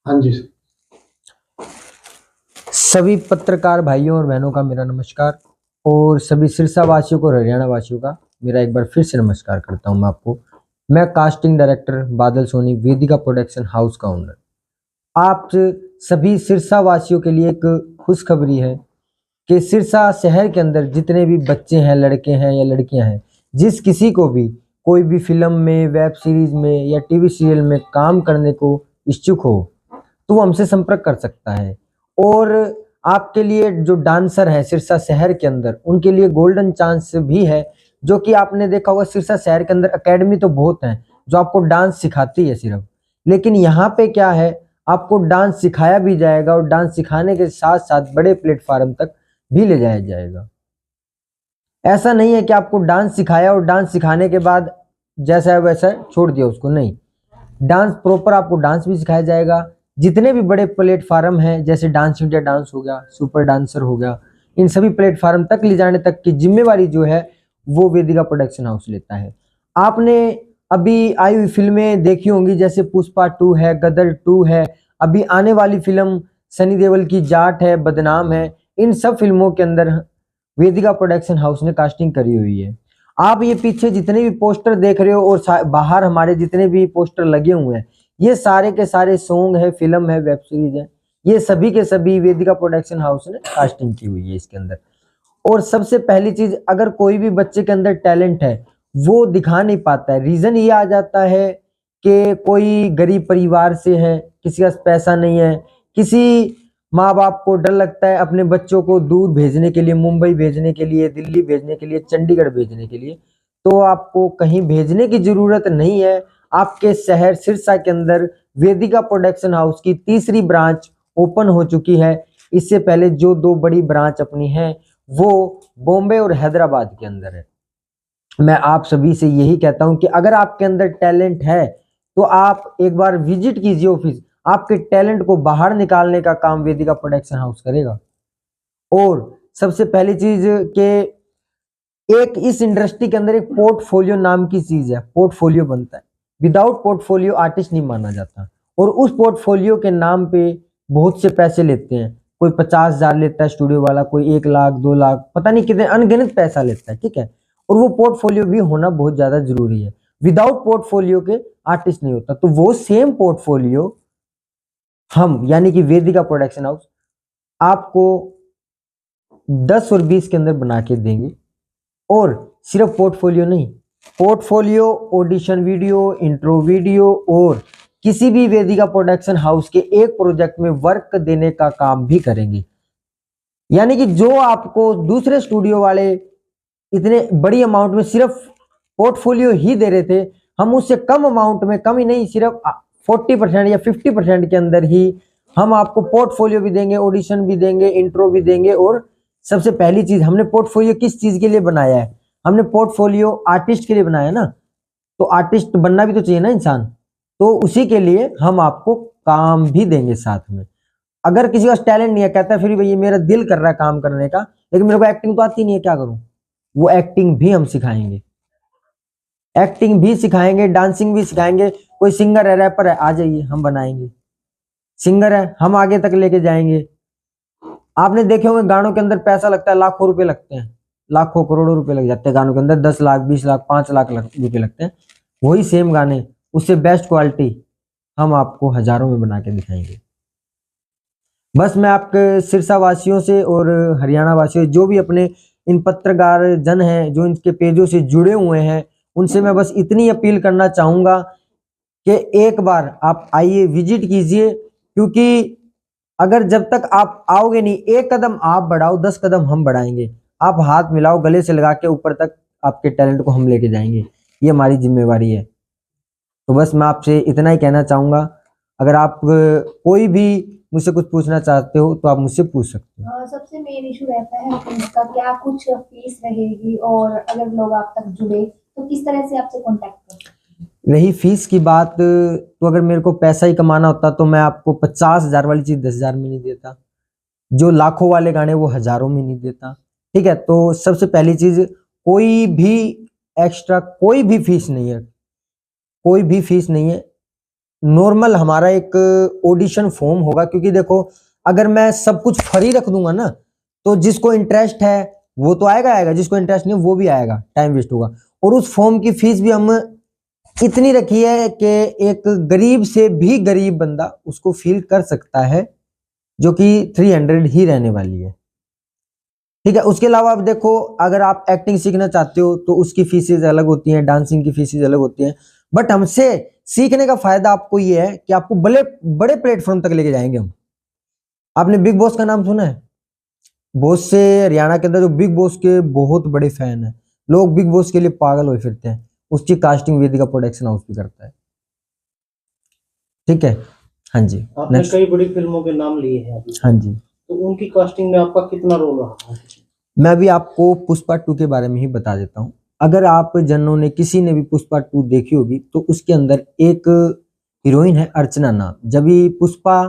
हाँ जी। सभी पत्रकार भाइयों और बहनों का मेरा नमस्कार और सभी सिरसा वासियों को और हरियाणा वासियों का मेरा एक बार फिर से नमस्कार करता हूं मैं आपको। मैं कास्टिंग डायरेक्टर बादल सोनी, वेदिका प्रोडक्शन हाउस का ओनर। आप सभी सिरसा वासियों के लिए एक खुशखबरी है कि सिरसा शहर के अंदर जितने भी बच्चे हैं, लड़के हैं या लड़कियां हैं, जिस किसी को भी कोई भी फिल्म में, वेब सीरीज में या टीवी सीरियल में काम करने को इच्छुक हो तो वो हमसे संपर्क कर सकता है। और आपके लिए जो डांसर है सिरसा शहर के अंदर, उनके लिए गोल्डन चांस भी है। जो कि आपने देखा होगा सिरसा शहर के अंदर एकेडमी तो बहुत है जो आपको डांस सिखाती है सिर्फ, लेकिन यहाँ पे क्या है, आपको डांस सिखाया भी जाएगा और डांस सिखाने के साथ साथ बड़े प्लेटफार्म तक भी ले जाया जाएगा। ऐसा नहीं है कि आपको डांस सिखाया और डांस सिखाने के बाद जैसा है वैसा छोड़ दिया उसको, नहीं। डांस प्रॉपर आपको डांस भी सिखाया जाएगा। जितने भी बड़े प्लेटफार्म हैं जैसे डांस इंडिया डांस हो गया, सुपर डांसर हो गया, इन सभी प्लेटफार्म तक ले जाने तक की जिम्मेवारी जो है वो वेदिका प्रोडक्शन हाउस लेता है। आपने अभी आई हुई फिल्में देखी होंगी, जैसे पुष्पा 2 है, गदर 2 है, अभी आने वाली फिल्म सनी देओल की जाट है, बदनाम है। इन सब फिल्मों के अंदर वेदिका प्रोडक्शन हाउस ने कास्टिंग करी हुई है। आप ये पीछे जितने भी पोस्टर देख रहे हो और बाहर हमारे जितने भी पोस्टर लगे हुए हैं, ये सारे के सारे सॉन्ग है, फिल्म है, वेब सीरीज है, ये सभी के सभी वेदिका प्रोडक्शन हाउस ने कास्टिंग की हुई है इसके अंदर। और सबसे पहली चीज, अगर कोई भी बच्चे के अंदर टैलेंट है वो दिखा नहीं पाता है, रीजन ये आ जाता है कि कोई गरीब परिवार से है, किसी का पैसा नहीं है, किसी माँ बाप को डर लगता है अपने बच्चों को दूर भेजने के लिए, मुंबई भेजने के लिए, दिल्ली भेजने के लिए, चंडीगढ़ भेजने के लिए। तो आपको कहीं भेजने की जरूरत नहीं है। आपके शहर सिरसा के अंदर वेदिका प्रोडक्शन हाउस की तीसरी ब्रांच ओपन हो चुकी है। इससे पहले जो दो बड़ी ब्रांच अपनी है वो बॉम्बे और हैदराबाद के अंदर है। मैं आप सभी से यही कहता हूं कि अगर आपके अंदर टैलेंट है तो आप एक बार विजिट कीजिए ऑफिस। आपके टैलेंट को बाहर निकालने का काम वेदिका प्रोडक्शन हाउस करेगा। और सबसे पहली चीज के, एक इस इंडस्ट्री के अंदर एक पोर्टफोलियो नाम की चीज है, पोर्टफोलियो बनता है। विदाउट पोर्टफोलियो आर्टिस्ट नहीं माना जाता। और उस पोर्टफोलियो के नाम पे बहुत से पैसे लेते हैं। कोई 50,000 लेता है स्टूडियो वाला, कोई 1 लाख 2 लाख, पता नहीं कितने अनगिनत पैसा लेता है, ठीक है। और वो पोर्टफोलियो भी होना बहुत ज्यादा जरूरी है। विदाउट पोर्टफोलियो के आर्टिस्ट नहीं होता। तो वो सेम पोर्टफोलियो हम यानी कि वेदिका प्रोडक्शन हाउस आपको 10 और 20 के अंदर बना के देंगे। और सिर्फ पोर्टफोलियो नहीं, portfolio, audition video, intro video और किसी भी वेदिका प्रोडक्शन हाउस के एक प्रोजेक्ट में वर्क देने का काम भी करेंगे। यानी कि जो आपको दूसरे स्टूडियो वाले इतने बड़ी अमाउंट में सिर्फ पोर्टफोलियो ही दे रहे थे, हम उससे कम अमाउंट में, कम ही नहीं, सिर्फ 40% या 50% के अंदर ही हम आपको पोर्टफोलियो भी देंगे, ऑडिशन भी देंगे, इंट्रो भी देंगे। और सबसे पहली चीज, हमने पोर्टफोलियो किस चीज के लिए बनाया है? हमने पोर्टफोलियो आर्टिस्ट के लिए बनाया ना। तो आर्टिस्ट बनना भी तो चाहिए ना इंसान। तो उसी के लिए हम आपको काम भी देंगे साथ में। अगर किसी का टैलेंट नहीं है, कहता है फिर भैया मेरा दिल कर रहा है काम करने का, लेकिन मेरे को एक्टिंग तो आती नहीं है, क्या करूं? वो एक्टिंग भी हम सिखाएंगे, एक्टिंग भी सिखाएंगे, डांसिंग भी सिखाएंगे। कोई सिंगर है, रैपर है, आ जाइए हम बनाएंगे। सिंगर है, हम आगे तक लेके जाएंगे। आपने देखे होंगे गानों के अंदर पैसा लगता है, लाखों रुपए लगते हैं, लाखों करोड़ों रुपए लग जाते हैं गानों के अंदर। 10 लाख 20 लाख 5 लाख रुपए लगते हैं। वही सेम गाने, उससे बेस्ट क्वालिटी हम आपको हजारों में बना के दिखाएंगे। बस मैं आपके सिरसा वासियों से और हरियाणा वासियों, जो भी अपने इन पत्रकार जन हैं जो इनके पेजों से जुड़े हुए हैं, उनसे मैं बस इतनी अपील करना चाहूंगा कि एक बार आप आइए, विजिट कीजिए। क्योंकि अगर जब तक आप आओगे नहीं, एक कदम आप बढ़ाओ 10 कदम हम बढ़ाएंगे। आप हाथ मिलाओ, गले से लगा के ऊपर तक आपके टैलेंट को हम लेके जाएंगे। ये हमारी जिम्मेवारी है। तो बस मैं आपसे इतना ही कहना चाहूंगा। अगर आप कोई भी मुझसे कुछ पूछना चाहते हो तो आप मुझसे पूछ सकते हो। सबसे मेन इशू रहता है इसका, क्या कुछ फीस रहेगी, और अगर लोग आप तक जुड़े तो किस तरह से आपसे कांटेक्ट कर सकते हैं? रही फीस की बात, तो अगर मेरे को पैसा ही कमाना होता तो मैं आपको 50,000 वाली चीज 10,000 में नहीं देता, जो लाखों वाले गाने वो हजारों में नहीं देता, ठीक है। तो सबसे पहली चीज, कोई भी एक्स्ट्रा, कोई भी फीस नहीं है, कोई भी फीस नहीं है। नॉर्मल हमारा एक ऑडिशन फॉर्म होगा, क्योंकि देखो अगर मैं सब कुछ फ्री रख दूंगा ना तो जिसको इंटरेस्ट है वो तो आएगा, जिसको इंटरेस्ट नहीं वो भी आएगा, टाइम वेस्ट होगा। और उस फॉर्म की फीस भी हम इतनी रखी है कि एक गरीब से भी गरीब बंदा उसको फील कर सकता है, जो कि 300 ही रहने वाली है। ठीक है। उसके अलावा आप देखो, अगर आप एक्टिंग सीखना चाहते हो तो उसकी फीसेज अलग होती हैं, डांसिंग की फीसेज अलग होती हैं। बट हमसे सीखने का फायदा आपको ये है कि आपको बड़े बड़े प्लेटफॉर्म तक लेके जाएंगे हम। आपने बिग बॉस का नाम सुना है? बहुत से हरियाणा के अंदर जो बिग बॉस के बहुत बड़े फैन हैं, लोग बिग बॉस के लिए पागल हो फिरते हैं। उसकी कास्टिंग वेदिका प्रोडक्शन हाउस भी करता है। ठीक है। हाँ जी। आपने नेक्स्ट। कई बड़ी फिल्मों के नाम लिए हैं अभी, हाँ जी। तो उनकी कास्टिंग में आपका कितना रोल रहा है? मैं भी आपको पुष्पा 2 के बारे में ही बता देता हूँ। अगर आप जनों ने किसी ने भी पुष्पा 2 देखी होगी तो उसके अंदर एक हीरोइन है अर्चना नाम। जब भी पुष्पा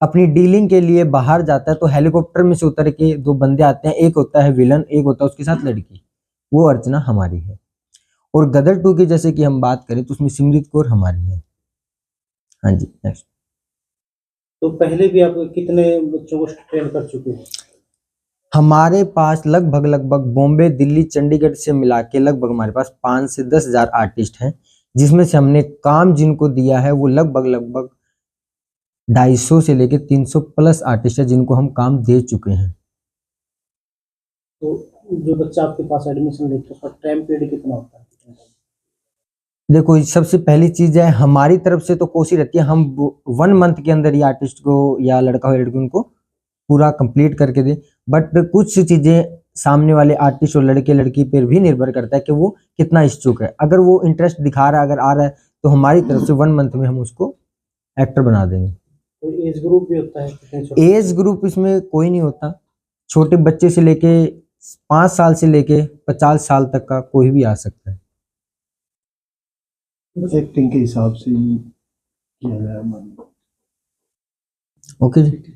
अपनी डीलिंग के लिए बाहर जाता है तो हेलीकॉप्टर में से उतर के दो बंदे आते हैं, एक होता है विलन, एक होता है उसके साथ लड़की, वो अर्चना हमारी है। और गदर 2 की जैसे कि हम बात करें तो उसमें सिमरत कौर हमारी है। हाँ जी। नेक्स्ट। तो पहले भी आप कितने बच्चों को ट्रेन कर चुके हैं? हमारे पास लगभग बॉम्बे, दिल्ली, चंडीगढ़ से मिला के लगभग हमारे पास 5 से 10 हजार आर्टिस्ट हैं, जिसमें से हमने काम जिनको दिया है वो लगभग 250 से लेके 300 प्लस आर्टिस्ट है जिनको हम काम दे चुके हैं। तो जो बच्चा आपके पास एडमिशन लेते हैं उसका टाइम पीरियड कितना होता है? देखो, सबसे पहली चीज है हमारी तरफ से तो कोशिश रहती है हम 1 मंथ के अंदर ही आर्टिस्ट को या लड़का हो या लड़की उनको पूरा कंप्लीट करके दे। बट कुछ चीजें सामने वाले आर्टिस्ट और लड़के लड़की पर भी निर्भर करता है कि वो कितना इच्छुक है। अगर वो इंटरेस्ट दिखा रहा है, अगर आ रहा है, तो हमारी तरफ से 1 मंथ में हम उसको एक्टर बना देंगे। तो एज ग्रुप भी होता है कितने छोटे? एज ग्रुप इसमें कोई नहीं होता, छोटे बच्चे से लेके 5 साल से लेके 50 साल तक का कोई भी आ सकता है। एक्टिंग के हिसाब से ही किया गया है। ओके जी।